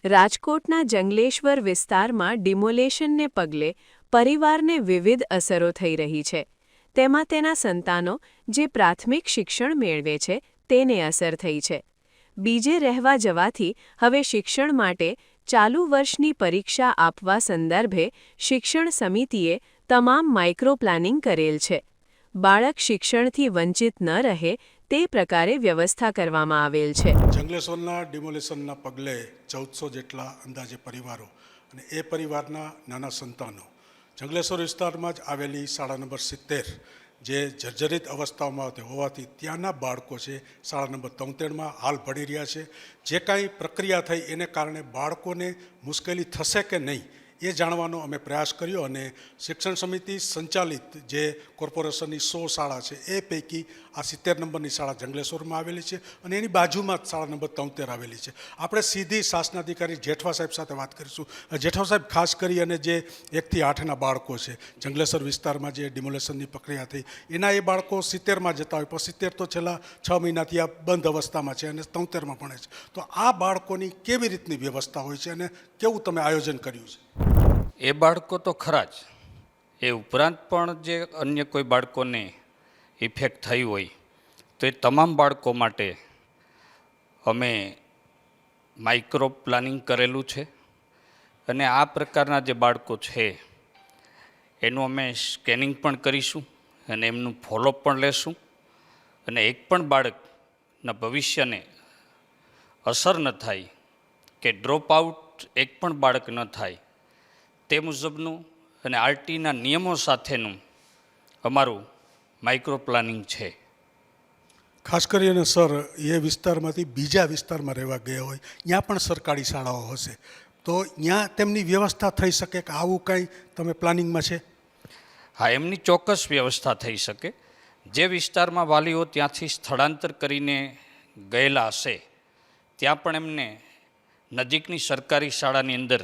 રાજકોટના જંગલેશ્વર વિસ્તારમાં ડિમોલેશનને પગલે પરિવારને વિવિધ અસરો થઈ રહી છે. તેમાં તેના સંતાનો જે પ્રાથમિક શિક્ષણ મેળવે છે તેને અસર થઈ છે. બીજે રહેવા જવાથી હવે શિક્ષણ માટે ચાલુ વર્ષની પરીક્ષા આપવા સંદર્ભે શિક્ષણ સમિતિએ તમામ માઇક્રો પ્લાનિંગ કરેલ છે. બાળક શિક્ષણથી વંચિત ન રહે તે પ્રકારે વ્યવસ્થા કરવામાં આવેલ છે. જંગલેશ્વરના ડિમોલેશનના પગલે 1400 જેટલા અંદાજે પરિવારો અને એ પરિવારના નાના સંતાનો જંગલેશ્વર વિસ્તારમાં જ આવેલી શાળા નંબર 70 જે જર્જરિત અવસ્થામાં હોવાથી ત્યાંના બાળકો છે શાળા નંબર 73માં હાલ ભણી રહ્યા છે. જે કાંઈ પ્રક્રિયા થઈ એને કારણે બાળકોને મુશ્કેલી થશે કે નહીં એ જાણવાનો અમે પ્રયાસ કર્યો અને શિક્ષણ સમિતિ સંચાલિત જે કોર્પોરેશનની 100 શાળા છે એ પૈકી આ 70 નંબરની શાળા જંગલેશ્વરમાં આવેલી છે અને એની બાજુમાં જ શાળા નંબર 73 આવેલી છે. આપણે સીધી શાસનાધિકારી જેઠવા સાહેબ સાથે વાત કરીશું. જેઠવા સાહેબ, ખાસ કરી અને જે 1 થી 8ના બાળકો છે જંગલેશ્વર વિસ્તારમાં જે ડિમોલેશનની પ્રક્રિયા થઈ એના એ બાળકો 70માં જતા હોય, પણ 70 તો છેલ્લા 6 મહિનાથી આ બંધ અવસ્થામાં છે અને 73માં ભણે છે. તો આ બાળકોની કેવી રીતની વ્યવસ્થા હોય છે અને કેવું તમે આયોજન કર્યું છે? એ બાળકો તો ખરા જ, એ ઉપરાંત પણ જે અન્ય કોઈ બાળકોને ઇફેક્ટ થઈ હોય તો એ તમામ બાળકો માટે અમે માઇક્રો પ્લાનિંગ કરેલું છે અને આ પ્રકારના જે બાળકો છે એનું અમે સ્કેનિંગ પણ કરીશું અને એમનું ફોલોઅપ પણ લેશું અને એક પણ બાળકના ભવિષ્યને અસર ન થાય કે ડ્રોપ આઉટ એક પણ બાળક ન થાય તે મુજબનું અને આરટીના નિયમો સાથેનું અમારું માઇક્રો પ્લાનિંગ છે. ખાસ કરીને સર, એ વિસ્તારમાંથી બીજા વિસ્તારમાં રહેવા ગયા હોય ત્યાં પણ સરકારી શાળાઓ હશે, તો ત્યાં તેમની વ્યવસ્થા થઈ શકે કે આવું કંઈ તમે પ્લાનિંગમાં છે? હા, એમની ચોક્કસ વ્યવસ્થા થઈ શકે. જે વિસ્તારમાં વાલીઓ ત્યાંથી સ્થળાંતર કરીને ગયેલા હશે ત્યાં પણ એમને નજીકની સરકારી શાળાની અંદર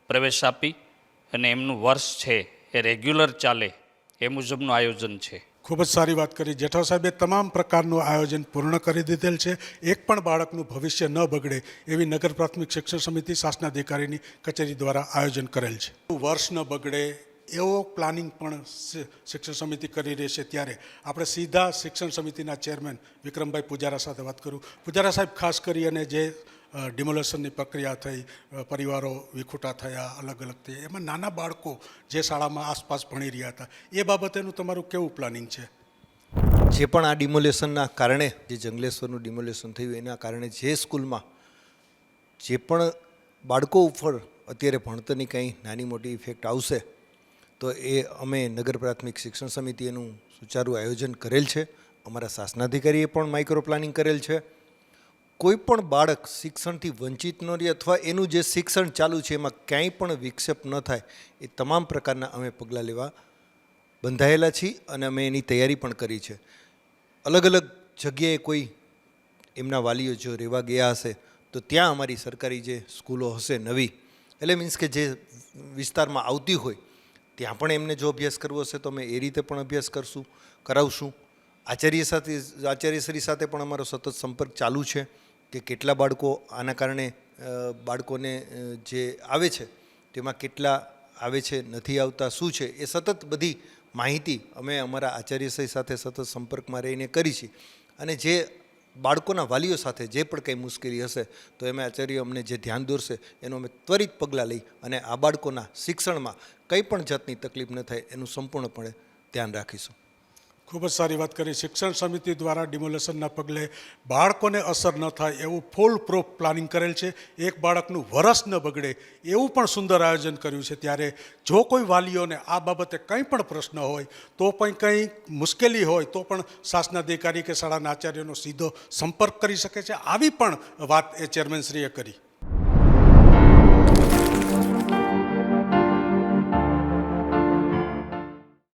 પ્રવેશ આપી અને એમનું વર્ષ છે એ રેગ્યુલર ચાલે એ મુજબનું આયોજન છે. ખૂબ જ સારી વાત કરી જેઠવા સાહેબે. તમામ પ્રકારનું આયોજન પૂર્ણ કરી દીધેલ છે. એક પણ બાળકનું ભવિષ્ય ન બગડે એવી નગર પ્રાથમિક શિક્ષણ સમિતિ શાસનાધિકારીની કચેરી દ્વારા આયોજન કરેલ છે. વર્ષ ન બગડે એવો પ્લાનિંગ પણ શિક્ષણ સમિતિ કરી રહી છે. ત્યારે આપણે સીધા શિક્ષણ સમિતિના ચેરમેન વિક્રમભાઈ પૂજારા સાથે વાત કરું. પૂજારા સાહેબ, ખાસ કરી અને જે ડિમોલેશનની પ્રક્રિયા થઈ, પરિવારો વિખૂટા થયા, અલગ અલગ થયા, એમાં નાના બાળકો જે શાળામાં આસપાસ ભણી રહ્યા હતા એ બાબતેનું તમારું કેવું પ્લાનિંગ છે? જે પણ આ ડિમોલેશનના કારણે, જે જંગલેશ્વરનું ડિમોલેશન થયું એના કારણે જે સ્કૂલમાં જે પણ બાળકો ઉપર અત્યારે ભણતરની કંઈ નાની મોટી ઇફેક્ટ આવશે તો એ અમે નગર પ્રાથમિક શિક્ષણ સમિતિ એનું સુચારું આયોજન કરેલ છે. અમારા શાસનાધિકારીએ પણ માઇક્રો પ્લાનિંગ કરેલ છે. કોઈ પણ બાળક શિક્ષણથી વંચિત ન રહે અથવા એનું જે શિક્ષણ ચાલુ છે એમાં ક્યાંય પણ વિક્ષેપ ન થાય એ તમામ પ્રકારના અમે પગલાં લેવા બંધાયેલા છીએ અને અમે એની તૈયારી પણ કરી છે. અલગ અલગ જગ્યાએ કોઈ એમના વાલીઓ જો રહેવા ગયા હશે તો ત્યાં અમારી સરકારી જે સ્કૂલો હશે નવી, એટલે મીન્સ કે જે વિસ્તારમાં આવતી હોય ત્યાં પણ એમને જો અભ્યાસ કરવો હશે તો અમે એ રીતે પણ અભ્યાસ કરાવશું. આચાર્યશ્રી સાથે પણ અમારો સતત સંપર્ક ચાલુ છે કે કેટલા બાળકો આના કારણે બાળકોને જે આવે છે તેમાં કેટલા આવે છે, નથી આવતા, શું છે, એ સતત બધી માહિતી અમે અમારા આચાર્યશ્રી સાથે સતત સંપર્કમાં રહીને કરી છે. અને જે બાળકોના વાલીઓ સાથે જે પણ કંઈ મુશ્કેલી હશે તો એમાં આચાર્ય અમને જે ધ્યાન દોરશે એનું અમે ત્વરિત પગલાં લઈ અને આ બાળકોના શિક્ષણમાં કંઈ પણ જાતની તકલીફ ન થાય એનું સંપૂર્ણપણે ધ્યાન રાખીશું. ખૂબ જ સારી વાત કરી. શિક્ષણ સમિતિ દ્વારા ડિમોલેશનના પગલે બાળકોને અસર ન થાય એવું ફૂલ પ્રૂફ પ્લાનિંગ કરેલ છે. એક બાળકનું વરસ ન બગડે એવું પણ સુંદર આયોજન કર્યું છે. ત્યારે જો કોઈ વાલીઓને આ બાબતે કંઈ પણ પ્રશ્ન હોય તો પણ કંઈ મુશ્કેલી હોય તો પણ શાસનાધિકારી કે શાળાના આચાર્યનો સીધો સંપર્ક કરી શકે છે. આવી પણ વાત એ ચેરમેનશ્રીએ કરી.